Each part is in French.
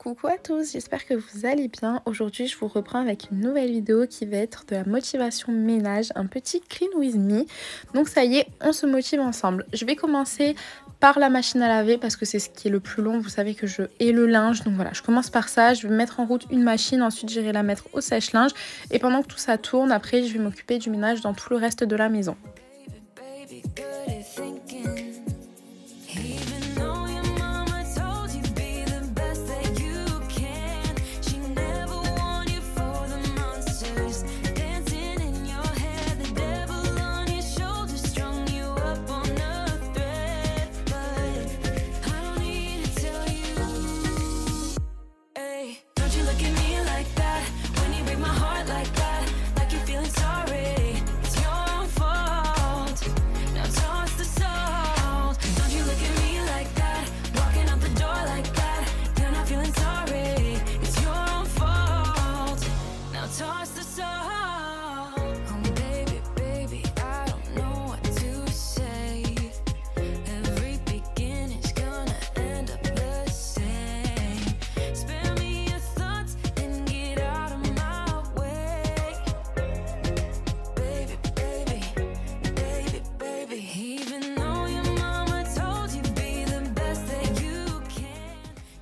Coucou à tous, j'espère que vous allez bien. Aujourd'hui, je vous reprends avec une nouvelle vidéo qui va être de la motivation ménage, un petit clean with me. Donc ça y est, on se motive ensemble. Je vais commencer par la machine à laver parce que c'est ce qui est le plus long. Vous savez que je hais le linge, donc voilà, je commence par ça. Je vais mettre en route une machine, ensuite j'irai la mettre au sèche-linge. Et pendant que tout ça tourne, après, je vais m'occuper du ménage dans tout le reste de la maison.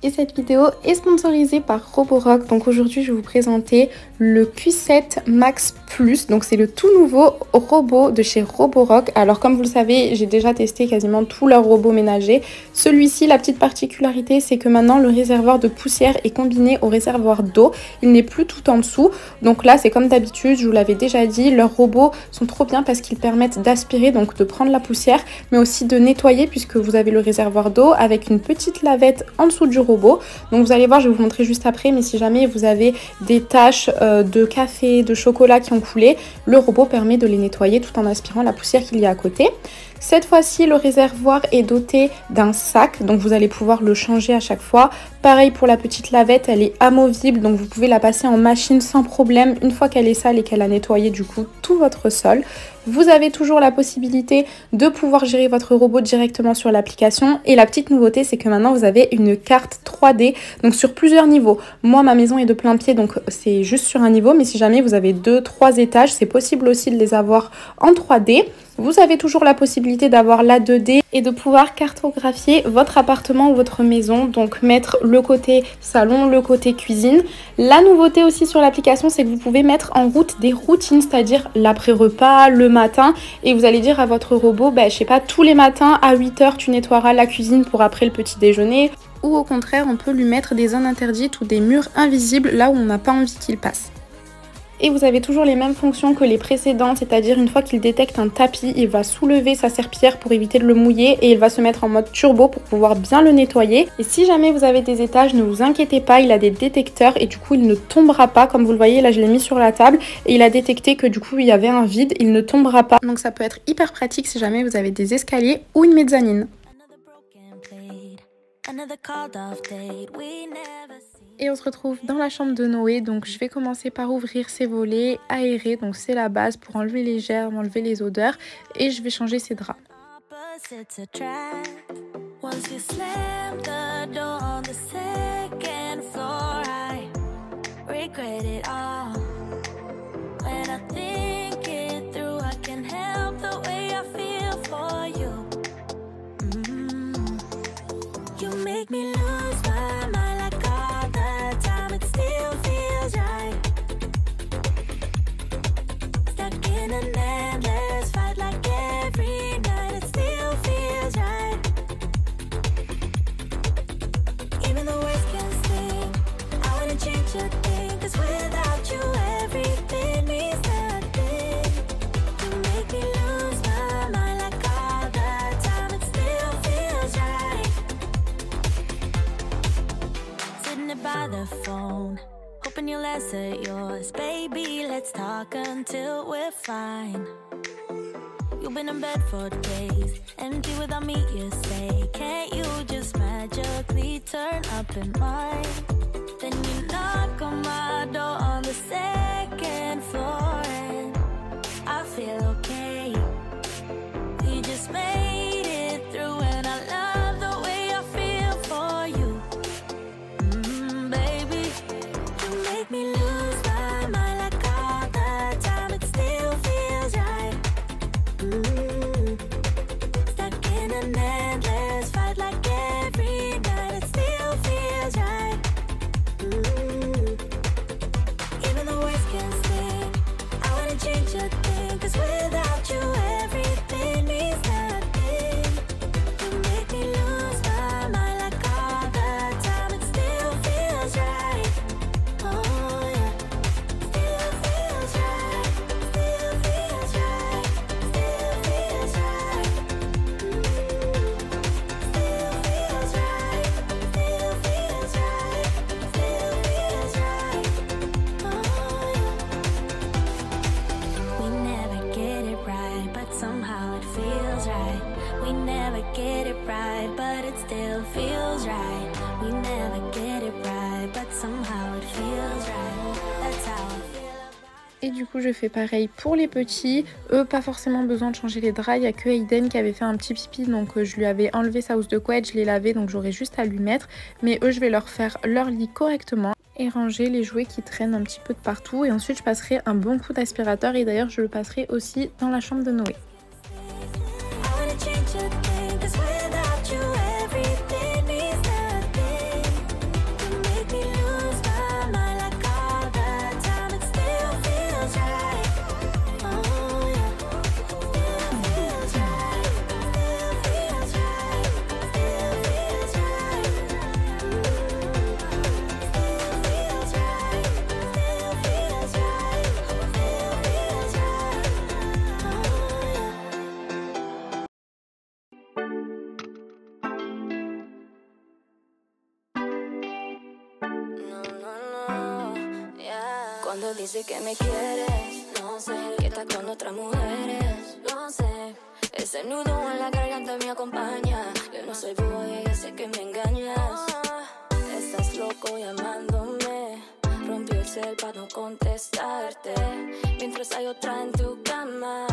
Et cette vidéo est sponsorisée par Roborock. Donc aujourd'hui, je vais vous présenter le Q7 Max Plus. Donc c'est le tout nouveau robot de chez Roborock. Alors comme vous le savez, j'ai déjà testé quasiment tous leurs robots ménagers. Celui-ci, la petite particularité, c'est que maintenant le réservoir de poussière est combiné au réservoir d'eau. Il n'est plus tout en dessous. Donc là, c'est comme d'habitude, je vous l'avais déjà dit, leurs robots sont trop bien parce qu'ils permettent d'aspirer, donc de prendre la poussière, mais aussi de nettoyer puisque vous avez le réservoir d'eau avec une petite lavette en dessous du robot. Donc vous allez voir, je vais vous montrer juste après, mais si jamais vous avez des taches de café, de chocolat qui ont coulé, le robot permet de les nettoyer tout en aspirant la poussière qu'il y a à côté. Cette fois-ci, le réservoir est doté d'un sac, donc vous allez pouvoir le changer à chaque fois. Pareil pour la petite lavette, elle est amovible, donc vous pouvez la passer en machine sans problème une fois qu'elle est sale et qu'elle a nettoyé du coup tout votre sol. Vous avez toujours la possibilité de pouvoir gérer votre robot directement sur l'application. Et la petite nouveauté, c'est que maintenant vous avez une carte 3D, donc sur plusieurs niveaux. Moi, ma maison est de plein pied, donc c'est juste sur un niveau, mais si jamais vous avez 2-3 étages, c'est possible aussi de les avoir en 3D. Vous avez toujours la possibilité d'avoir la 2D et de pouvoir cartographier votre appartement ou votre maison, donc mettre le côté salon, le côté cuisine. La nouveauté aussi sur l'application, c'est que vous pouvez mettre en route des routines, c'est-à-dire l'après-repas, le matin, et vous allez dire à votre robot, je sais pas, tous les matins à 8 h, tu nettoieras la cuisine pour après le petit déjeuner. Ou au contraire, on peut lui mettre des zones interdites ou des murs invisibles là où on n'a pas envie qu'il passe. Et vous avez toujours les mêmes fonctions que les précédentes, c'est-à-dire une fois qu'il détecte un tapis, il va soulever sa serpillière pour éviter de le mouiller et il va se mettre en mode turbo pour pouvoir bien le nettoyer. Et si jamais vous avez des étages, ne vous inquiétez pas, il a des détecteurs et du coup il ne tombera pas. Comme vous le voyez, là je l'ai mis sur la table et il a détecté que du coup il y avait un vide, il ne tombera pas. Donc ça peut être hyper pratique si jamais vous avez des escaliers ou une mezzanine. Et on se retrouve dans la chambre de Noé, donc je vais commencer par ouvrir ses volets, aérer, donc c'est la base pour enlever les germes, enlever les odeurs, et je vais changer ses draps. You'll answer yours, baby, let's talk until we're fine. You've been in bed for days, empty without me, you say. Can't you just magically turn up in mine? Then you knock on my door on the second floor and I feel okay. We just made it through and I love the way I feel for you. still feels right. We never get it right, but somehow it feels right. That's how I feel. Et du coup je fais pareil pour les petits, eux pas forcément besoin de changer les draps, il n'y a que Aiden qui avait fait un petit pipi donc je lui avais enlevé sa housse de couette, je l'ai lavé donc j'aurais juste à lui mettre, mais eux je vais leur faire leur lit correctement et ranger les jouets qui traînent un petit peu de partout et ensuite je passerai un bon coup d'aspirateur et d'ailleurs je le passerai aussi dans la chambre de Noé. Cuando dice que me quieres, no sé, que estás con otras mujeres, no sé. Ese nudo en la garganta me acompaña. Yo no soy boy, yo sé que me engañas. Estás loco llamándome. Rompí el cel para no contestarte. Mientras hay otra en tu cama,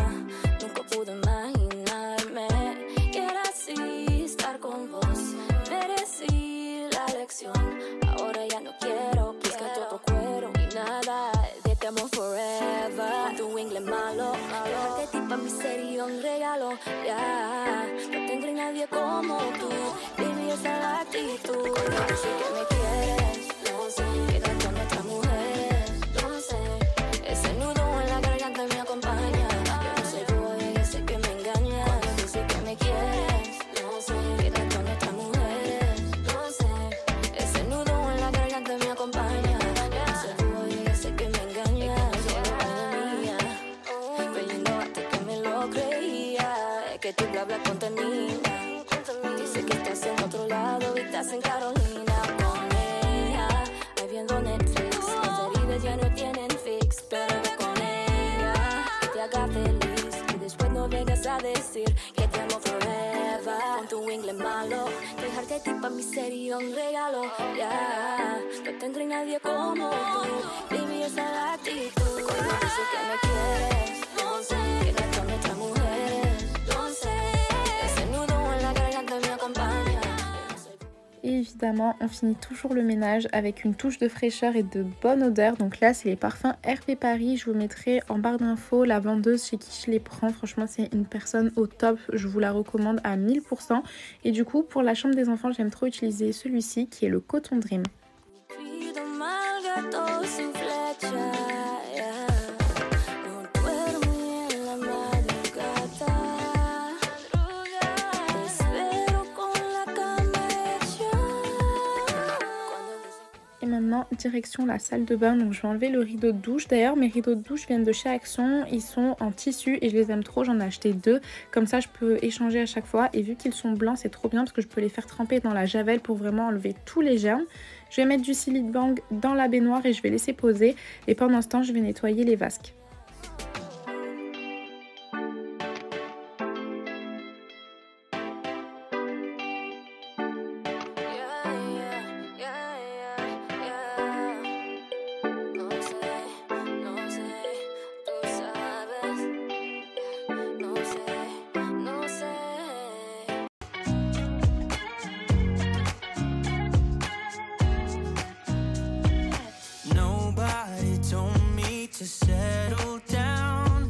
nunca pude imaginarme que era así estar con vos. Merecí la lección. Ahora ya no quiero, busca todo cuero y nada de te amo forever. Con tu inglés malo, dejarte ti pa' mi sería un regalo, ya. No tendré nadie como tú, baby, esa es la actitud. Cuando dices que me quieres, no sé, que estás con otras mujeres, no sé. Ese nudo en la garganta me acompaña. Yo no soy boy, yo sé que me engañas. Cuando dices que me quieres, no sé, que estás con otras mujeres, no sé. Ese nudo en la garganta me acompaña. Yo no soy boy, yo sé que me engañas. Es que no solo mía, peleando hasta que me lo creía. Es que tu bla bla contamina. Dice que estás en otro lado y estás en Carolina con ella, ahí viendo Netflix. Las heridas ya no tienen fix, pero ve con ella, que te haga feliz. Y después no vengas a decir que te amo forever. Con tu inglés malo, dejarte a ti pa' mi sería un regalo, ya. No tendré nadie como tú, baby, esa es la actitud. Cuando dices que me quieres, no sé, que estás con otras mujeres, no sé. Ese nudo en la garganta me acompaña. Et évidemment, on finit toujours le ménage avec une touche de fraîcheur et de bonne odeur. Donc là, c'est les parfums RP Paris. Je vous mettrai en barre d'infos la vendeuse chez qui je les prends. Franchement, c'est une personne au top. Je vous la recommande à 1000%. Et du coup, pour la chambre des enfants, j'aime trop utiliser celui-ci qui est le Cotton Dream. Maintenant, direction la salle de bain, donc je vais enlever le rideau de douche. D'ailleurs, mes rideaux de douche viennent de chez Action, ils sont en tissu et je les aime trop, j'en ai acheté 2. Comme ça, je peux échanger à chaque fois et vu qu'ils sont blancs, c'est trop bien parce que je peux les faire tremper dans la javel pour vraiment enlever tous les germes. Je vais mettre du Silly Bang dans la baignoire et je vais laisser poser et pendant ce temps, je vais nettoyer les vasques. To settle down,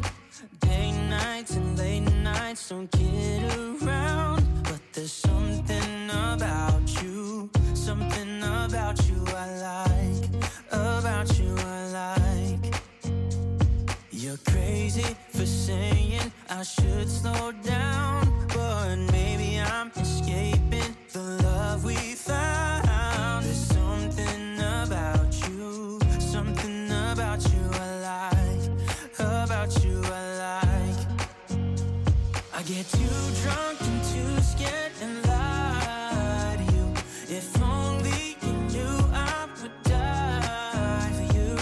day nights and late nights don't get around. But there's something about you I like, about you I like. You're crazy for saying I should slow down, but maybe I'm escaping the love we found. There's something about you I like, about you I like. I get too drunk and too scared and lie to you. If only you knew I would die for you.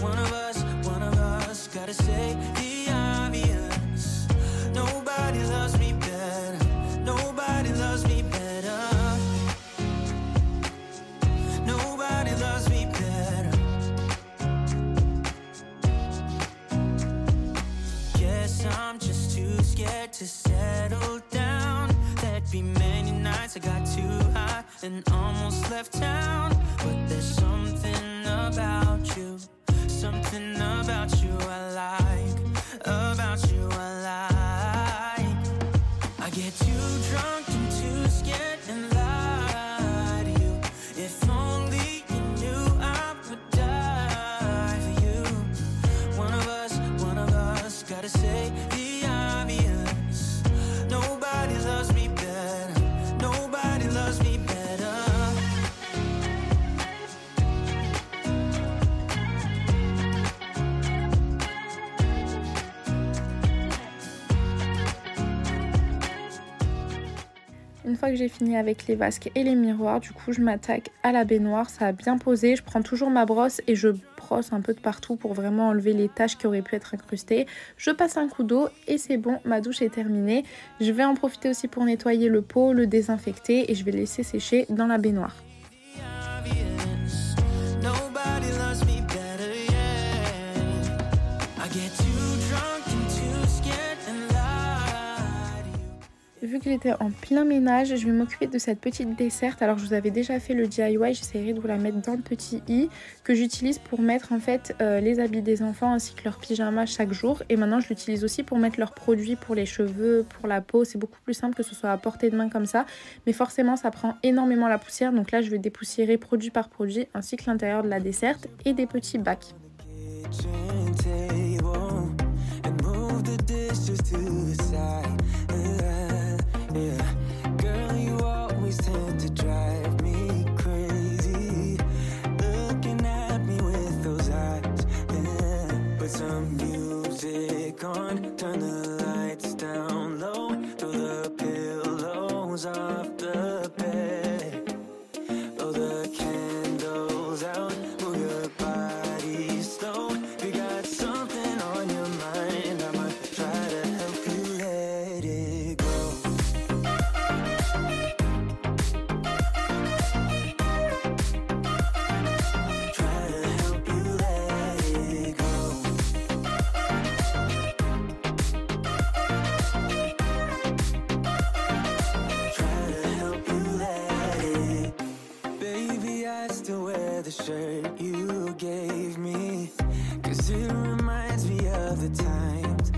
One of us gotta say the obvious. Nobody loves me better, nobody loves me better. left town, but there's something about you, something about you I like, about you I like. I get too drunk and too scared and lie to you. If only you knew I would die for you. One of us gotta say the obvious. Nobody loves me better, nobody loves me better. Une fois que j'ai fini avec les vasques et les miroirs, du coup je m'attaque à la baignoire. Ça a bien posé, je prends toujours ma brosse et je brosse un peu de partout pour vraiment enlever les taches qui auraient pu être incrustées. Je passe un coup d'eau et c'est bon, ma douche est terminée. Je vais en profiter aussi pour nettoyer le pot, le désinfecter et je vais le laisser sécher dans la baignoire. Nobody loves me better, yeah. I get too drunk and too scared and lie to you. Vu que j'étais en plein ménage, je vais m'occuper de cette petite desserte. Alors je vous avais déjà fait le DIY, j'essaierai de vous la mettre dans le petit i que j'utilise pour mettre en fait les habits des enfants ainsi que leurs pyjamas chaque jour. Et maintenant je l'utilise aussi pour mettre leurs produits pour les cheveux, pour la peau. C'est beaucoup plus simple que ce soit à portée de main comme ça. Mais forcément ça prend énormément la poussière. Donc là je vais dépoussiérer produit par produit ainsi que l'intérieur de la desserte et des petits bacs. Kitchen table and move the dishes to the side. Yeah, girl, you always tend to drive me crazy. Looking at me with those eyes. Yeah, put some music on, turn the lights down low, throw the pillows off the bed, blow the candles out, move your body slow. You got something on your mind, I'ma try to help you let it go. The shirt you gave me, 'cause it reminds me of the times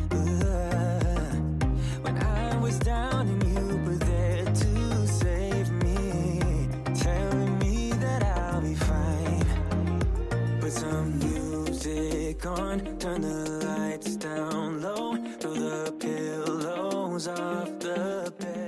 when I was down and you were there to save me, telling me that I'll be fine. Put some music on, turn the lights down low, throw the pillows off the bed.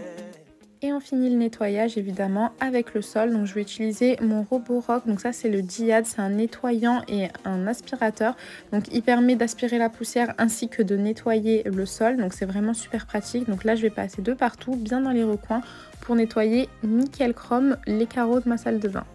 Et on finit le nettoyage évidemment avec le sol. Donc je vais utiliser mon Roborock. Donc ça c'est le Diad, c'est un nettoyant et un aspirateur. Donc il permet d'aspirer la poussière ainsi que de nettoyer le sol. Donc c'est vraiment super pratique. Donc là je vais passer de partout, bien dans les recoins, pour nettoyer nickel chrome les carreaux de ma salle de bain.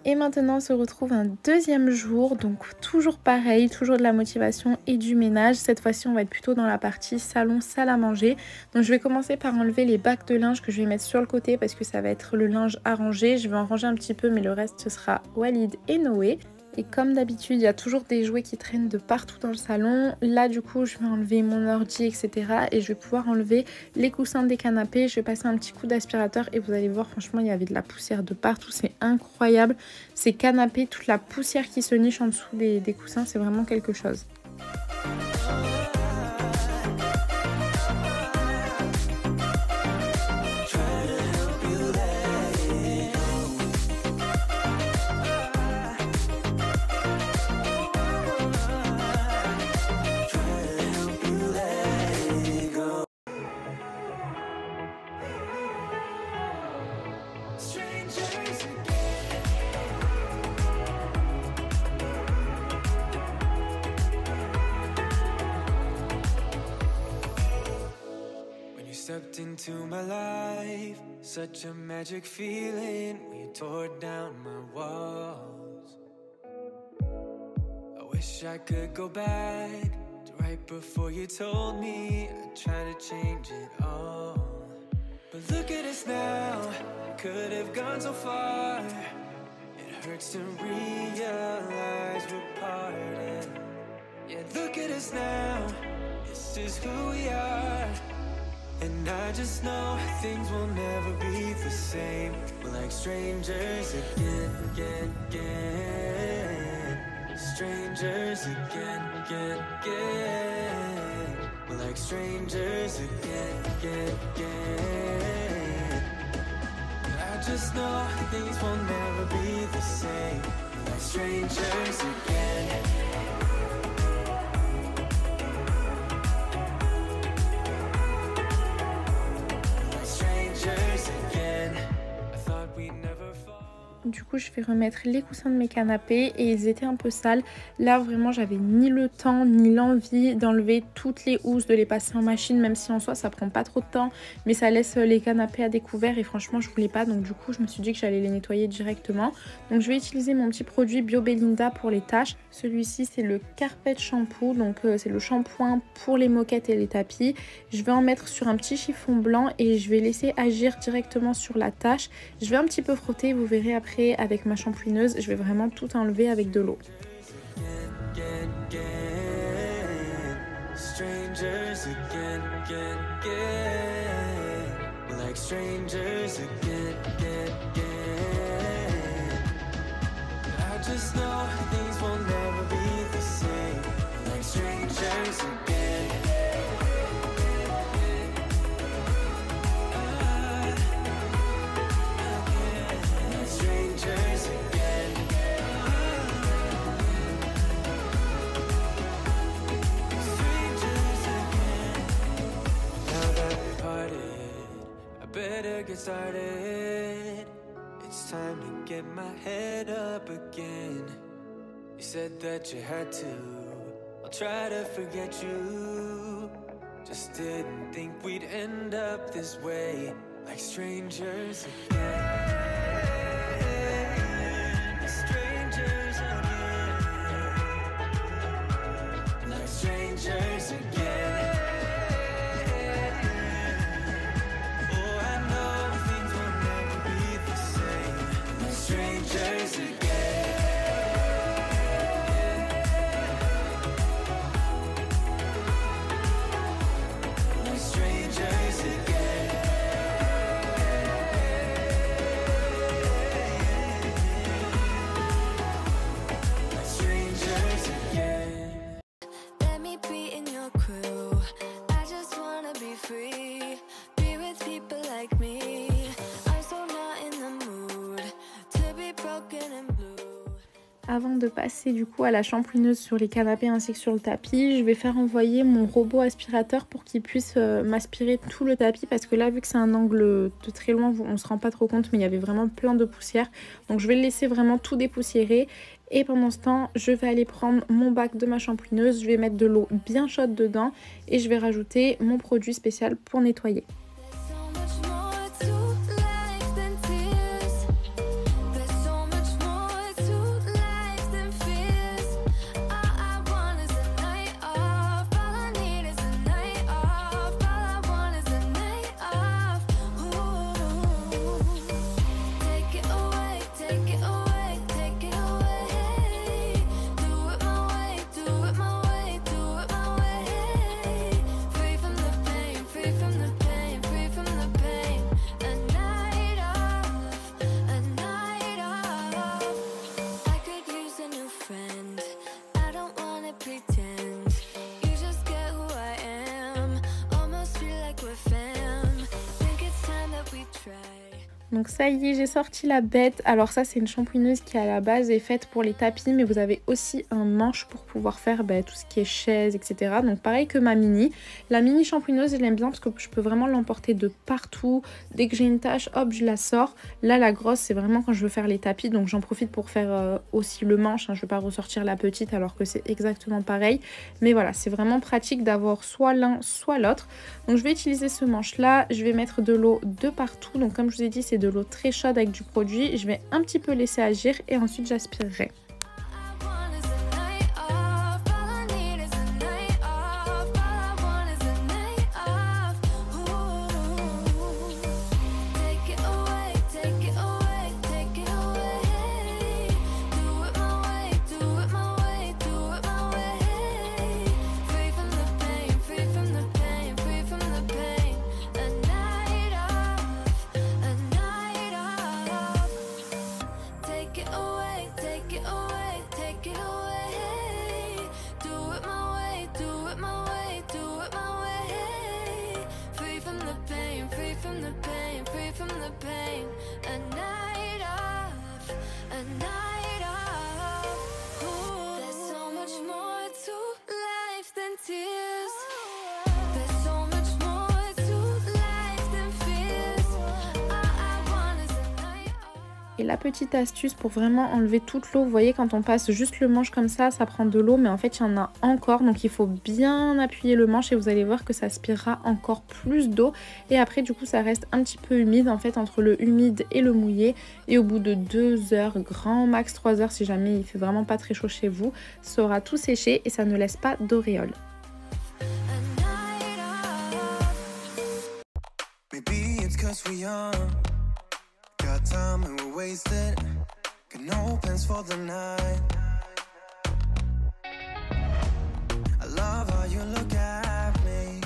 Et maintenant on se retrouve un deuxième jour, donc toujours pareil, toujours de la motivation et du ménage. Cette fois-ci on va être plutôt dans la partie salon, salle à manger. Donc je vais commencer par enlever les bacs de linge que je vais mettre sur le côté parce que ça va être le linge à ranger. Je vais en ranger un petit peu mais le reste ce sera Walid et Noé. Et comme d'habitude, il y a toujours des jouets qui traînent de partout dans le salon. Là, du coup, je vais enlever mon ordi, etc. Et je vais pouvoir enlever les coussins des canapés. Je vais passer un petit coup d'aspirateur et vous allez voir, franchement, il y avait de la poussière de partout. C'est incroyable. Ces canapés, toute la poussière qui se niche en dessous des coussins, c'est vraiment quelque chose. Stepped into my life, such a magic feeling when you tore down my walls. I wish I could go back to right before you told me I'd try to change it all. But look at us now, could have gone so far. It hurts to realize we're parted. Yeah, look at us now, this is who we are. And I just know things will never be the same. We're like strangers again, again, again. Strangers again, again, again. We're like strangers again, again, again. I just know things will never be the same. We're like strangers again. Du coup, je vais remettre les coussins de mes canapés et ils étaient un peu sales. Là, vraiment, j'avais ni le temps ni l'envie d'enlever toutes les housses, de les passer en machine, même si en soi, ça prend pas trop de temps. Mais ça laisse les canapés à découvert et franchement, je voulais pas. Donc du coup, je me suis dit que j'allais les nettoyer directement. Donc je vais utiliser mon petit produit Bio Belinda pour les taches. Celui-ci, c'est le Carpet Shampoo. Donc c'est le shampoing pour les moquettes et les tapis. Je vais en mettre sur un petit chiffon blanc et je vais laisser agir directement sur la tache. Je vais un petit peu frotter, vous verrez après. Avec ma shampooineuse, je vais vraiment tout enlever avec de l'eau. Get started. It's time to get my head up again. You said that you had to. I'll try to forget you. Just didn't think we'd end up this way, like strangers again. Strangers again. Like strangers again. Avant de passer du coup à la shampooineuse sur les canapés ainsi que sur le tapis, je vais faire envoyer mon robot aspirateur pour qu'il puisse m'aspirer tout le tapis, parce que là, vu que c'est un angle de très loin, on se rend pas trop compte, mais il y avait vraiment plein de poussière. Donc je vais le laisser vraiment tout dépoussiérer. Et pendant ce temps, je vais aller prendre mon bac de ma shampooineuse, je vais mettre de l'eau bien chaude dedans et je vais rajouter mon produit spécial pour nettoyer. Donc ça y est, j'ai sorti la bête. Alors ça, c'est une shampooineuse qui à la base est faite pour les tapis, mais vous avez aussi un manche pour pouvoir faire tout ce qui est chaise, etc. Donc pareil que ma mini. La mini shampooineuse, je l'aime bien parce que je peux vraiment l'emporter de partout. Dès que j'ai une tache, hop, je la sors. Là, la grosse, c'est vraiment quand je veux faire les tapis. Donc j'en profite pour faire aussi le manche. Je ne vais pas ressortir la petite alors que c'est exactement pareil. Mais voilà, c'est vraiment pratique d'avoir soit l'un, soit l'autre. Donc je vais utiliser ce manche-là. Je vais mettre de l'eau de partout. Donc comme je vous ai dit, c'est de l'eau très chaude avec du produit. Je vais un petit peu laisser agir et ensuite j'aspirerai. Et la petite astuce pour vraiment enlever toute l'eau, vous voyez quand on passe juste le manche comme ça prend de l'eau, mais en fait il y en a encore, donc il faut bien appuyer le manche et vous allez voir que ça aspirera encore plus d'eau. Et après du coup ça reste un petit peu humide en fait entre le humide et le mouillé, et au bout de 2 heures, grand max 3 heures si jamais il fait vraiment pas très chaud chez vous, ça aura tout séché et ça ne laisse pas d'auréole. Maybe it's 'cause we're young, got time and we're wasted, got no plans for the night. I love how you look at me.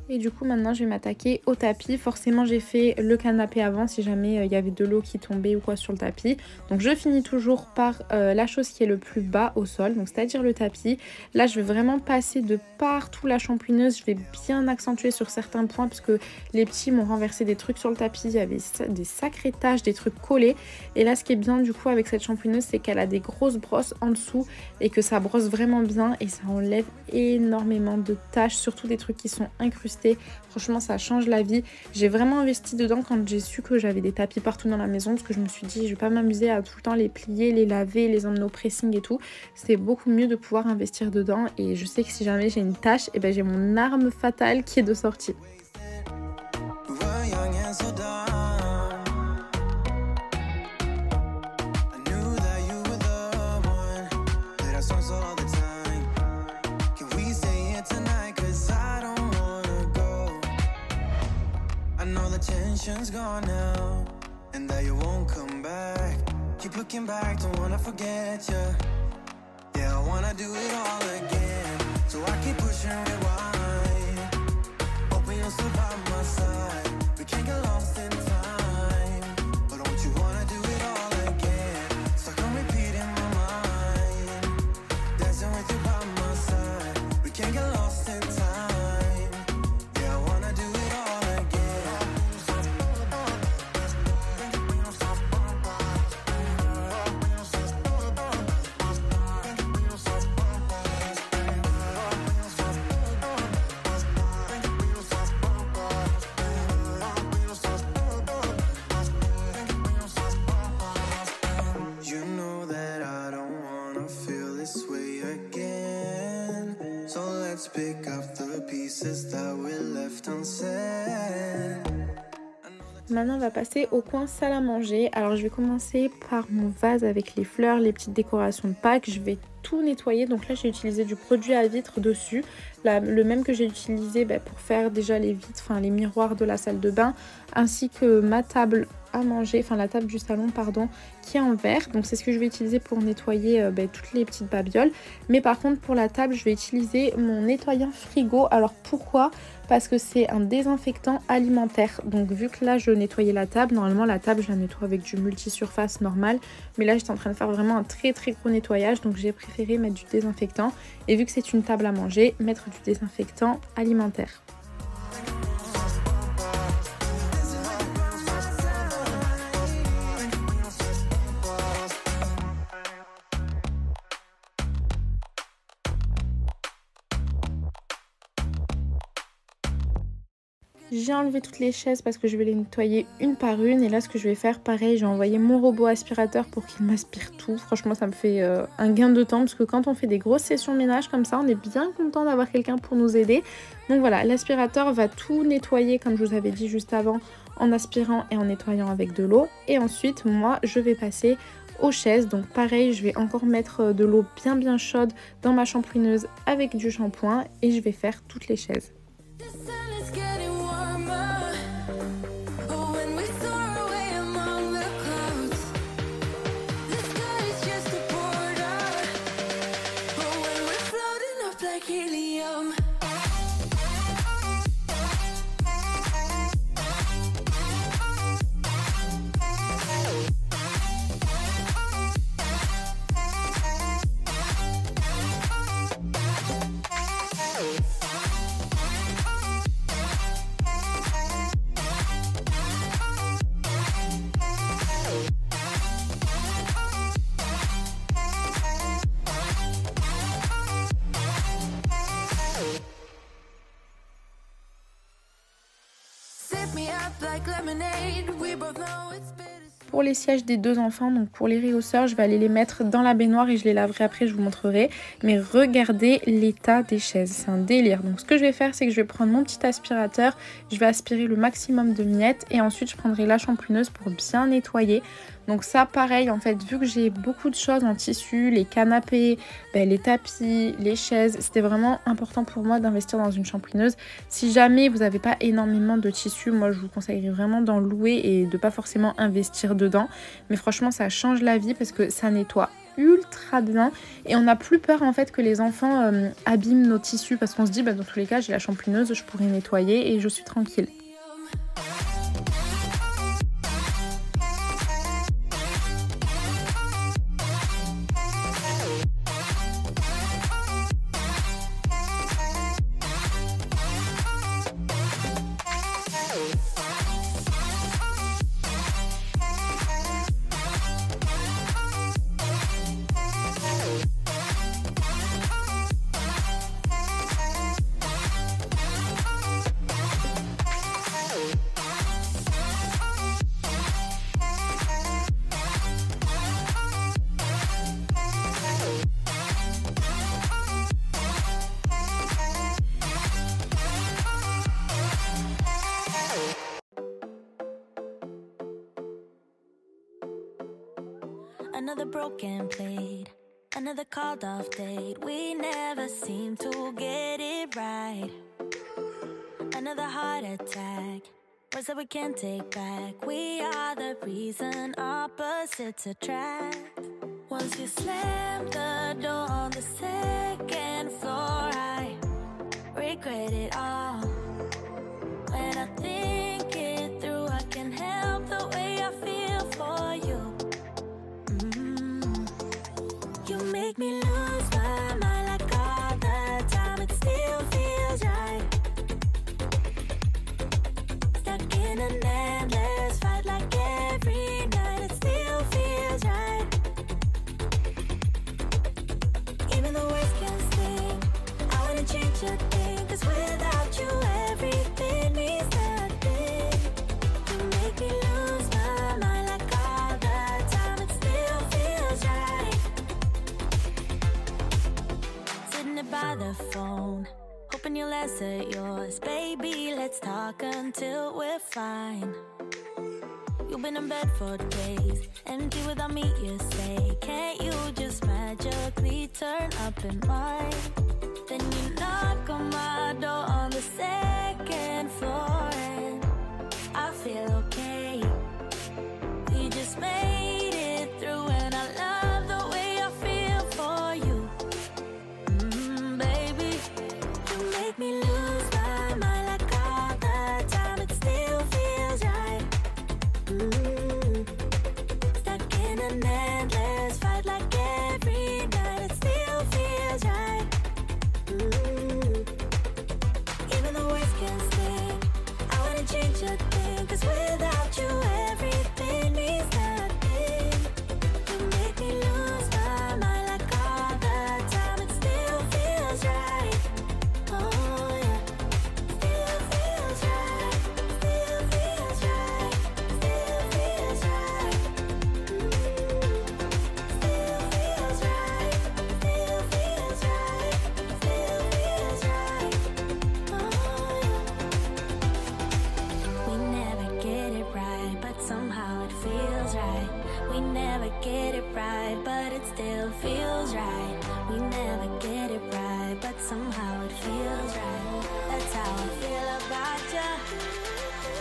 Et du coup maintenant je vais m'attaquer au tapis. Forcément j'ai fait le canapé avant si jamais il y avait de l'eau qui tombait ou quoi sur le tapis. Donc je finis toujours par la chose qui est le plus bas au sol, donc c'est-à-dire le tapis. Là je vais vraiment passer de partout la shampooineuse, je vais bien accentuer sur certains points parce que les petits m'ont renversé des trucs sur le tapis, il y avait des sacrées taches, des trucs collés. Et là ce qui est bien du coup avec cette shampooineuse, c'est qu'elle a des grosses brosses en dessous et que ça brosse vraiment bien et ça enlève énormément de taches, surtout des trucs qui sont incrustés. Franchement ça change la vie. J'ai vraiment investi dedans quand j'ai su que j'avais des tapis partout dans la maison, parce que je me suis dit je vais pas m'amuser à tout le temps les plier, les laver, les emmener au pressing et tout. C'est beaucoup mieux de pouvoir investir dedans, et je sais que si jamais j'ai une tache, et ben j'ai mon arme fatale qui est de sortie. Tension's gone now, and that you won't come back. Keep looking back, don't wanna forget you. Yeah, I wanna do it all again, so I keep pushing rewind. Hoping you'll still by my side. We can't get lost in time, but don't you wanna do it all again? Stuck on repeat in my mind, dancing with you by my side. We can't get lost in time. Maintenant on va passer au coin salle à manger. Alors je vais commencer par mon vase avec les fleurs, les petites décorations de Pâques. Je vais tout nettoyer. Donc là j'ai utilisé du produit à vitre dessus, le même que j'ai utilisé pour faire déjà les vitres, enfin les miroirs de la salle de bain, ainsi que ma table à manger, enfin la table du salon pardon, qui est en verre. Donc c'est ce que je vais utiliser pour nettoyer toutes les petites babioles. Mais par contre pour la table je vais utiliser mon nettoyant frigo. Alors pourquoi? Parce que c'est un désinfectant alimentaire. Donc vu que là je nettoyais la table, normalement la table je la nettoie avec du multisurface normal, mais là j'étais en train de faire vraiment un très gros nettoyage, donc j'ai préféré mettre du désinfectant. Et vu que c'est une table à manger, mettre du désinfectant alimentaire. J'ai enlevé toutes les chaises parce que je vais les nettoyer une par une. Et là ce que je vais faire, pareil, j'ai envoyé mon robot aspirateur pour qu'il m'aspire tout. Franchement ça me fait un gain de temps, parce que quand on fait des grosses sessions ménage comme ça, on est bien content d'avoir quelqu'un pour nous aider. Donc voilà, l'aspirateur va tout nettoyer comme je vous avais dit juste avant, en aspirant et en nettoyant avec de l'eau. Et ensuite moi je vais passer aux chaises. Donc pareil, je vais encore mettre de l'eau bien chaude dans ma shampooineuse avec du shampoing, et je vais faire toutes les chaises. pour les sièges des 2 enfants, donc pour les réhausseurs, je vais aller les mettre dans la baignoire et je les laverai après, je vous montrerai. Mais regardez l'état des chaises, c'est un délire. Donc ce que je vais faire, c'est que je vais prendre mon petit aspirateur, je vais aspirer le maximum de miettes et ensuite je prendrai la shampooineuse pour bien nettoyer. Donc ça pareil, en fait, vu que j'ai beaucoup de choses en tissu, les canapés, les tapis, les chaises, c'était vraiment important pour moi d'investir dans une shampooineuse. Si jamais vous n'avez pas énormément de tissu, moi je vous conseillerais vraiment d'en louer et de pas forcément investir dedans. Mais franchement ça change la vie parce que ça nettoie ultra bien et on n'a plus peur en fait que les enfants abîment nos tissus parce qu'on se dit dans tous les cas j'ai la shampooineuse, je pourrais nettoyer et je suis tranquille. Another broken plate, another called off date. We never seem to get it right. Another heart attack, words that we can't take back. We are the reason opposites attract. Once you slam the door on the second floor, I regret it all. When I think it through, I can help the way I feel for you. You make me lose my mind like all the time. It still feels right. Stuck in an endless fight like every night. It still feels right. Even the worst can sting. I wanna change a thing, 'cause without you everything means nothing. You make me lose my mind like all the time. It still feels right. Sitting there by the phone, hoping you'll answer yours. Baby, let's talk until we're fine. You've been in bed for days, empty without me, you say. Can't you just magically turn up in mine? Then you knock on my door on the second floor and I feel okay. We just made it through and I love the way I feel for you. Baby, you make me lose my mind like all the time. It still feels right. Stuck in an endless fight like every night. It still feels right. Even the worst can sting. I wanna change a thing, 'cause without you everything means nothing. You make me lose my mind like all the time. It still feels right. Oh yeah. Still feels right. Still feels right. Still feels right. Still feels right. Still feels right. Still feels right. Oh yeah. We never get it right, but somehow it feels right. We never get it right, but it still feels right. We never get it right, but somehow it feels right. That's how I feel about you.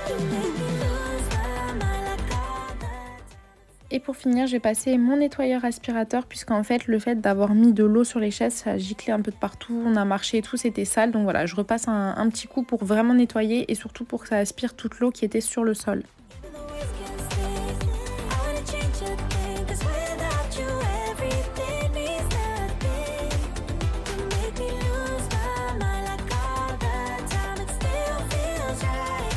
You make me lose my mind like all the time. Et pour finir, je vais passer mon nettoyeur aspirateur puisqu'en fait le fait d'avoir mis de l'eau sur les chaises, ça a giclé un peu de partout, on a marché et tout, c'était sale. Donc voilà, je repasse un petit coup pour vraiment nettoyer et surtout pour que ça aspire toute l'eau qui était sur le sol. Even the worst can sting. I wanna change a thing, 'cause without you everything means nothing. You make me lose my mind like all the time. It still feels right.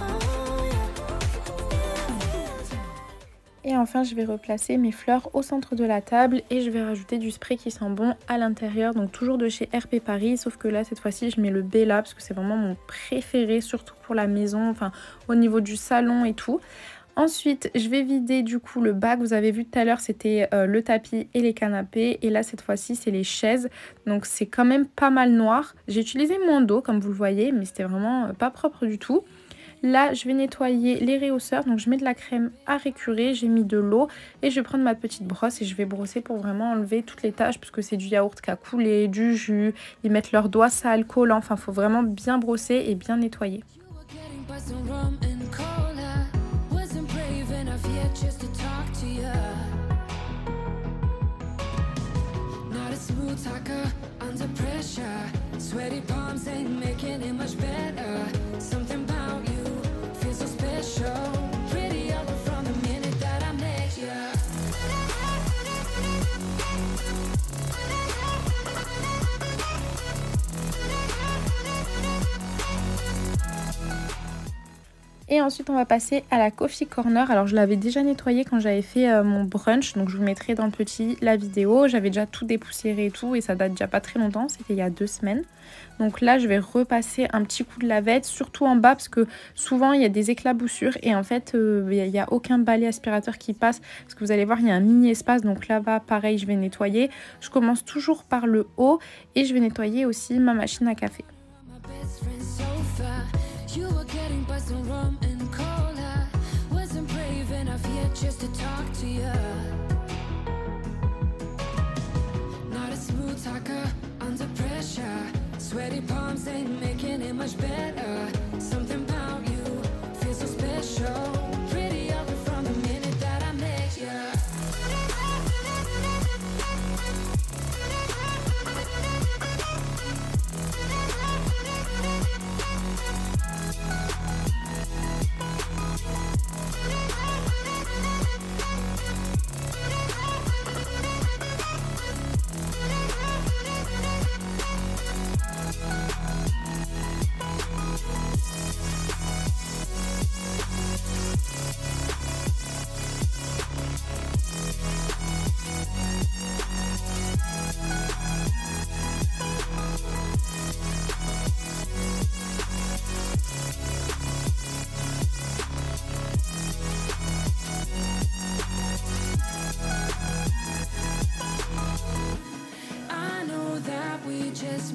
Oh yeah. Still feels right. Et enfin, je vais replacer mes fleurs au centre de la table et je vais rajouter du spray qui sent bon à l'intérieur. Donc toujours de chez RP Paris, sauf que là, cette fois-ci, je mets le Bella parce que c'est vraiment mon préféré, surtout pour la maison, enfin au niveau du salon et tout. Ensuite, je vais vider du coup le bac. Vous avez vu tout à l'heure, c'était le tapis et les canapés. Et là, cette fois-ci, c'est les chaises. Donc, c'est quand même pas mal noir. J'ai utilisé moins d'eau, comme vous le voyez, mais c'était vraiment pas propre du tout. Là, je vais nettoyer les réhausseurs. Donc, je mets de la crème à récurer. J'ai mis de l'eau et je vais prendre ma petite brosse et je vais brosser pour vraiment enlever toutes les taches puisque c'est du yaourt qui a coulé, du jus. Ils mettent leurs doigts sales, collants. Enfin, il faut vraiment bien brosser et bien nettoyer. Talker under pressure, sweaty palms ain't making it much better. Something about you feels so special, pretty over from the minute that I met you. Et ensuite on va passer à la coffee corner. Alors je l'avais déjà nettoyé quand j'avais fait mon brunch, donc je vous mettrai dans le petit la vidéo. J'avais déjà tout dépoussiéré et tout et ça date déjà pas très longtemps, c'était il y a 2 semaines. Donc là je vais repasser un petit coup de lavette, surtout en bas parce que souvent il y a des éclaboussures et en fait il n'y a aucun balai aspirateur qui passe. Parce que vous allez voir il y a un mini espace, donc là-bas pareil je vais nettoyer. Je commence toujours par le haut et je vais nettoyer aussi ma machine à café. You were getting by some rum and cola. Wasn't brave enough yet just to talk to you. Not a smooth talker under pressure. Sweaty palms ain't making it much better. Something about you feels so special. Pretty over from the minute that I met you.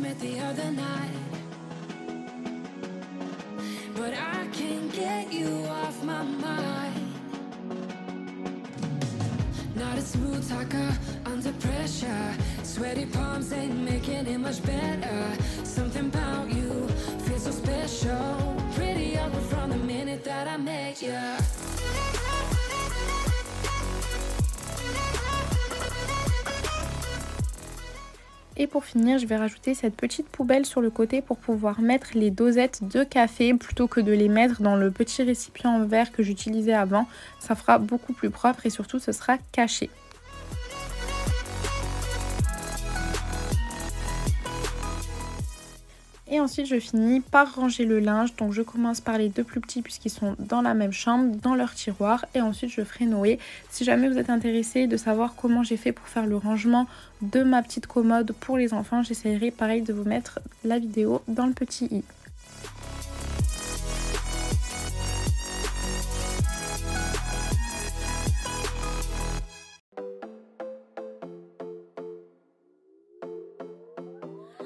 Met the other night, but I can't get you off my mind. Not a smooth talker under pressure. Sweaty palms ain't making it much better. Something about you feels so special. Pretty over from the minute that I met you. Et pour finir, je vais rajouter cette petite poubelle sur le côté pour pouvoir mettre les dosettes de café plutôt que de les mettre dans le petit récipient en verre que j'utilisais avant. Ça fera beaucoup plus propre et surtout ce sera caché. Et ensuite je finis par ranger le linge, donc je commence par les 2 plus petits puisqu'ils sont dans la même chambre, dans leur tiroir, et ensuite je ferai Noé. Si jamais vous êtes intéressé de savoir comment j'ai fait pour faire le rangement de ma petite commode pour les enfants, j'essaierai pareil de vous mettre la vidéo dans le petit i.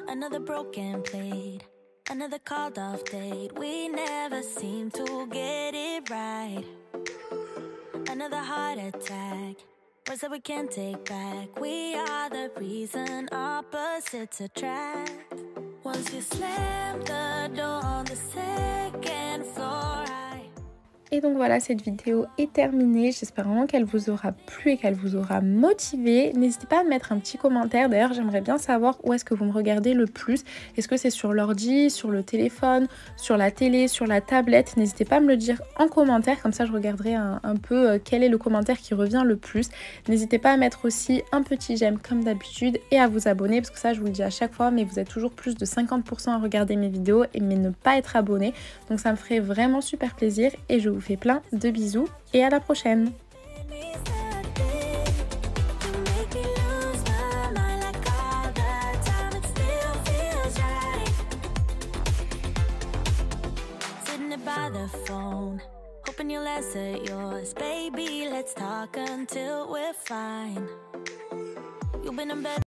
Another broken plate, another called off date. We never seem to get it right. Another heart attack, words that we can't take back. We are the reason opposites attract. Once you slam the door on the second floor, Et donc voilà, cette vidéo est terminée. J'espère vraiment qu'elle vous aura plu et qu'elle vous aura motivé. N'hésitez pas à mettre un petit commentaire. D'ailleurs, j'aimerais bien savoir où est-ce que vous me regardez le plus. Est-ce que c'est sur l'ordi, sur le téléphone, sur la télé, sur la tablette? N'hésitez pas à me le dire en commentaire. Comme ça, je regarderai un peu quel est le commentaire qui revient le plus. N'hésitez pas à mettre aussi un petit j'aime comme d'habitude et à vous abonner. Parce que ça, je vous le dis à chaque fois, mais vous êtes toujours plus de 50% à regarder mes vidéos mais ne pas être abonné. Donc ça me ferait vraiment super plaisir et je vous fais plein de bisous et à la prochaine. Open your letter, yours, baby. Let's talk until we're fine. You've been in bed.